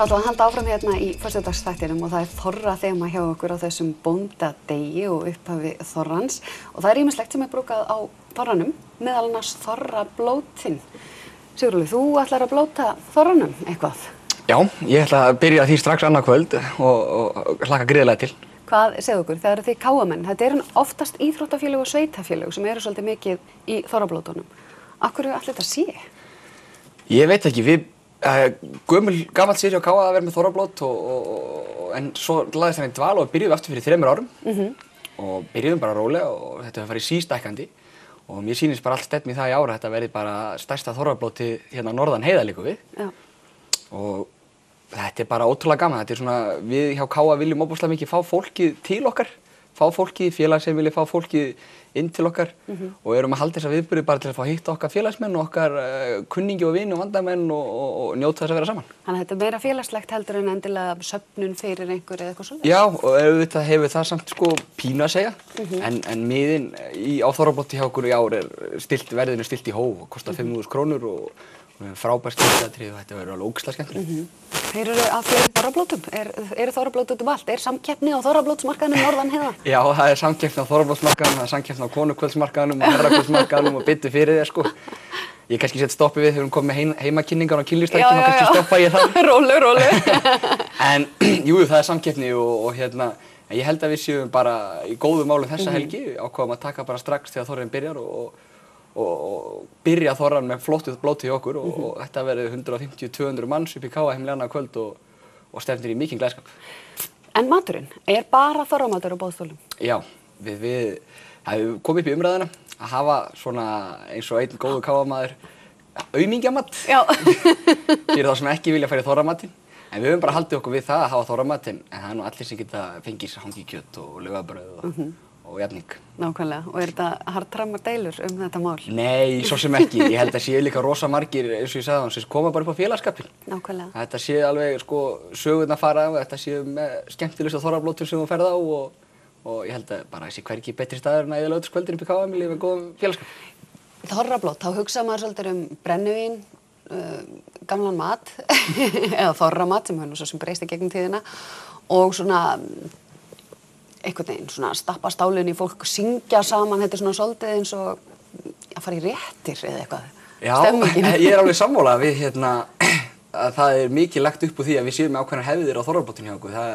Það ætlum að halda áfram hérna í föstudagsþættinum og það þorra þema hjá okkur á þessum bóndadegi og upphafi þorrans og það ýmislegt sem brúkað á þorranum, meðal annars þorrablótin. Sigurður, þú ætlar að blóta þorranum eitthvað? Já, ég ætla að byrja því strax annað kvöld og hlakka gríðarlega til. Hvað segðu okkur? Það eru þið káamenn. Þetta eru oftast íþróttafélög og sveitafélög sem eru svolítið mikið í þorrablótunum. Af hverju ætli þetta sé? Ég veit ekki, gamall sér hjá Káa að vera með þorrablót en svo lagðist hann í dval og byrjuðum aftur fyrir 3 árum og byrjuðum bara rólega og þetta var farið sístækkandi og mér sýnist bara allt stefni í það í ára að þetta verði bara stærsta þorrablóti hérna norðan heiða líka við. Já. Og þetta bara ótrúlega gaman, þetta svona, við hjá Káa viljum óbúslega mikið fá fólkið til okkar, fá fólkið, félag sem vilja fá fólkið inn til okkar og erum að halda þessa viðburði bara til að fá hitta okkar félagsmenn og okkar kunningi og vini og vandamenn og njóta þess að vera saman. Þannig að þetta meira félagslegt heldur en endilega söfnun fyrir einhver eða eitthvað svoleiðis? Já, og auðvitað hefur það samt pínu að segja, en miðinn á þorrablóti hjá okkur í ár verðinu stilt í hóf og kostar 5.000 krónur og frábært skemmtiatriði og þetta verður alveg ógeðslega skemmtilegt. Þeir eru að fleiri þorrablótum? Eru þorrablót út allt? Samkeppni á þorrablótsmarkaðnum norðan heiða? Já, það samkeppni á þorrablótsmarkaðnum, það samkeppni á konukvöldsmarkaðnum og herrakvöldsmarkaðnum og biddu fyrir þér sko. Ég kannski sett stoppi við þegar við komum með heimakynningar á kynlífstækjum og kannski stoppa ég það. Rólu. En jú, það samkeppni og ég held að við séum bara í góðu málum þessa helgi, ákváðum að taka bara strax þegar þorrinn byrjar og byrja þorran með flottu blóti hjá okkur og þetta verður 150-200 manns upp í Káa heimili annað kvöld og stefnir í mikinn glæskap. En maturinn, bara þorramatur á boðstólum? Já, við hefum komið upp í umræðina að hafa svona eins og einn góður Káamaður aumingjamatt fyrir þá sem ekki vilja fara í þorramatinn. En við höfum bara haldið okkur við það að hafa þorramatinn en það nú allir sem geta fengið hangikjöt og laufabrauð og jafning. Nákvæmlega. Og þetta harðramar deilur þetta mál? Nei, svo sem ekki. Ég held að séu líka rosa margir, eins og ég sagði sem koma bara upp á félagskapinn. Nákvæmlega. Þetta séu alveg sögurnar fara og þetta séu með skemmtilegsta þorrablótum sem þú ferð á og ég held að bara þessi hvergi betri staður en að eða laugardagskvöldin upp í Káa með góðum félagskap. Þorrablót, þá hugsa maður svolítið brennivín, gamlan mat eða þorramat sem hefur nú svo sem breyst í gegnum tíðina og svona einhvern veginn, svona stappa stálinn í fólk, syngja saman, þetta svona svolítið eins og að fara í réttir eða eitthvað. Já, stemmingin. Ég alveg sammála við að það mikið lagt upp úr því að við séum með ákveðnar hefðir á þorrablótinu hjá okkur. Það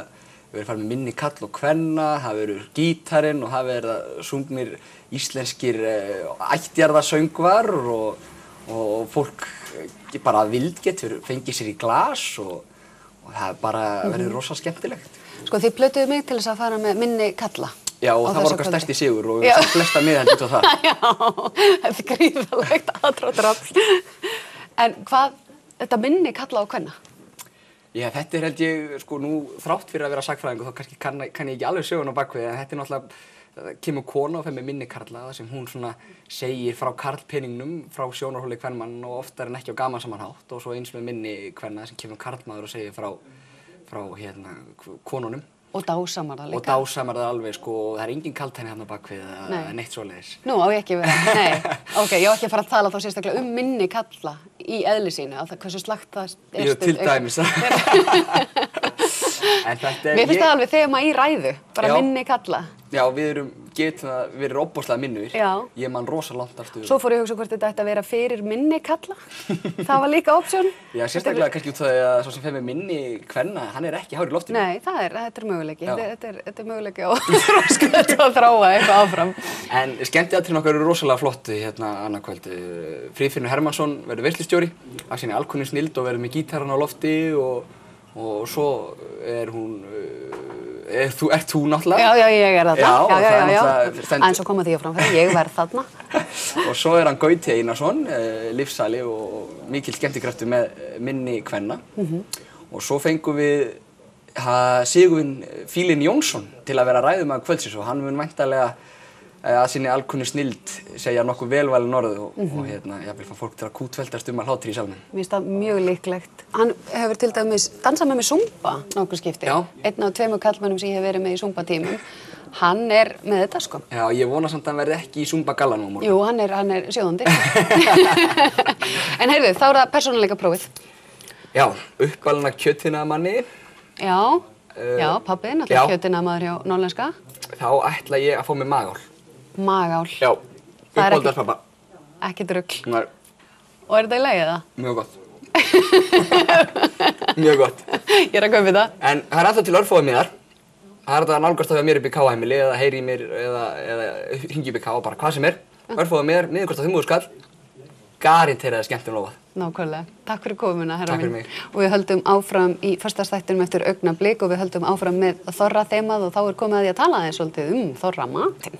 verður farið með minni kall og kvenna, það verður gítarinn og það verður sungnir íslenskir ættjarðasöngvar og fólk bara vild getur fengið sér í glas og það bara verður rosa skemmtilegt. Sko þið plötuðu mig til þess að fara með minni kalla. Já, og það var okkar stærsti sigur og við erum flesta miðhald út á það. Já, þetta gríðarlegt aðdráttarafl. En hvað, þetta minni kalla og kvenna? Já, þetta held ég, nú þrátt fyrir að vera sagnfræðingur, þá kannski kann ég ekki alveg sögun á bakvið, en þetta náttúrulega, það kemur kona og fer með minni karla, það sem hún svona segir frá karlpeningnum, frá sjónarhóli kvenmann og oftar en ekki á gamansamanhátt og svo eins með minni kvenna sem kemur karlmaður og segir frá konunum. Og dásamar það líka. Og dásamar það alveg, það er engin kaldhæðni hérna bakvið eða neitt svoleiðis. Nú, á ég ekki vera, nei. Ok, ég á ekki að fara að tala þá sérstaklega minni kalla í eðli sínu, að það hversu slagt það er stund. Til dæmis. Mér finnst það alveg þema í ræðu, bara minni kalla. Já, við erum óbúslega minnugir. Já. Ég man rosa langt aftur. Svo fór ég að hugsa hvort þetta ætti að vera fyrir minni kalla. Það var líka option. Já, sérstaklega kannski út það að svo sem fer með minni kvenna, hann er ekki hár í loftinu. Nei, þetta er möguleiki. Þetta er möguleiki á þróska að þróa eitthvað áfram. En skemmtiatriðin okkar eru rosalega flottu annað kvöld. Friðfinnur Hermannsson verður veislustjóri, Axel alkunni snild og verður með gítarana á lofti og svo er hún ert þú náttúrulega? Já, ég er þarna. Já. En svo koma því á framfæri, ég verð þarna. Og svo er hann Gauti Einarsson, lífsali og mikil skemmtikraftur með minni kvenna. Og svo fengum við Sigurvin Fílin Jónsson til að vera ræðumaður kvöldsins og hann mun væntanlega að sinni alkunni snild segja nokkuð velvalin orð og jafnvel fá fólk til að kútveltast að hlátri í salnum. Mér finnst það mjög líklegt. Hann hefur til dæmis dansað með Zumba nokkur skipti. Já. Einn af 2 karlmönnum sem ég hef verið með í Zumba-tímum. Hann er með þetta sko. Já, ég vona samt að hann verði ekki í Zumba-gallanum á morgun. Jú, hann er sjóðandi. En heyrðu, þá er það persónuleika prófið. Já, uppalina kjötinamanni. Já, já, pabbi, já. náttúrulega kjötinaðmaður hjá Norðlenska. Þá ætla ég að fá mér magál. Magál. Já, Það er uppáldars pappa. Ekki drugl. Nei, Og er þetta í lagi það? mjög gott. Mjög gott. Ég er að kaupa þetta. En það er alltaf til örfáið mér. Það er þetta að nálgast af mér upp í K-heimili eða heyri í mér eða hringi upp í K og bara hvað sem er. Örfáið mér, niðurkosta 5.000 skall. Garanteraði skemmtun lofað. Nákvæmlega. Takk fyrir komuna, herra Takk fyrir mín. mig. Og við höldum áfram í föstudagstættinum eftir augnablik og við höldum áfram með Þorra þemað og þá er komið að því að tala aðeins svolítið Þorra matinn.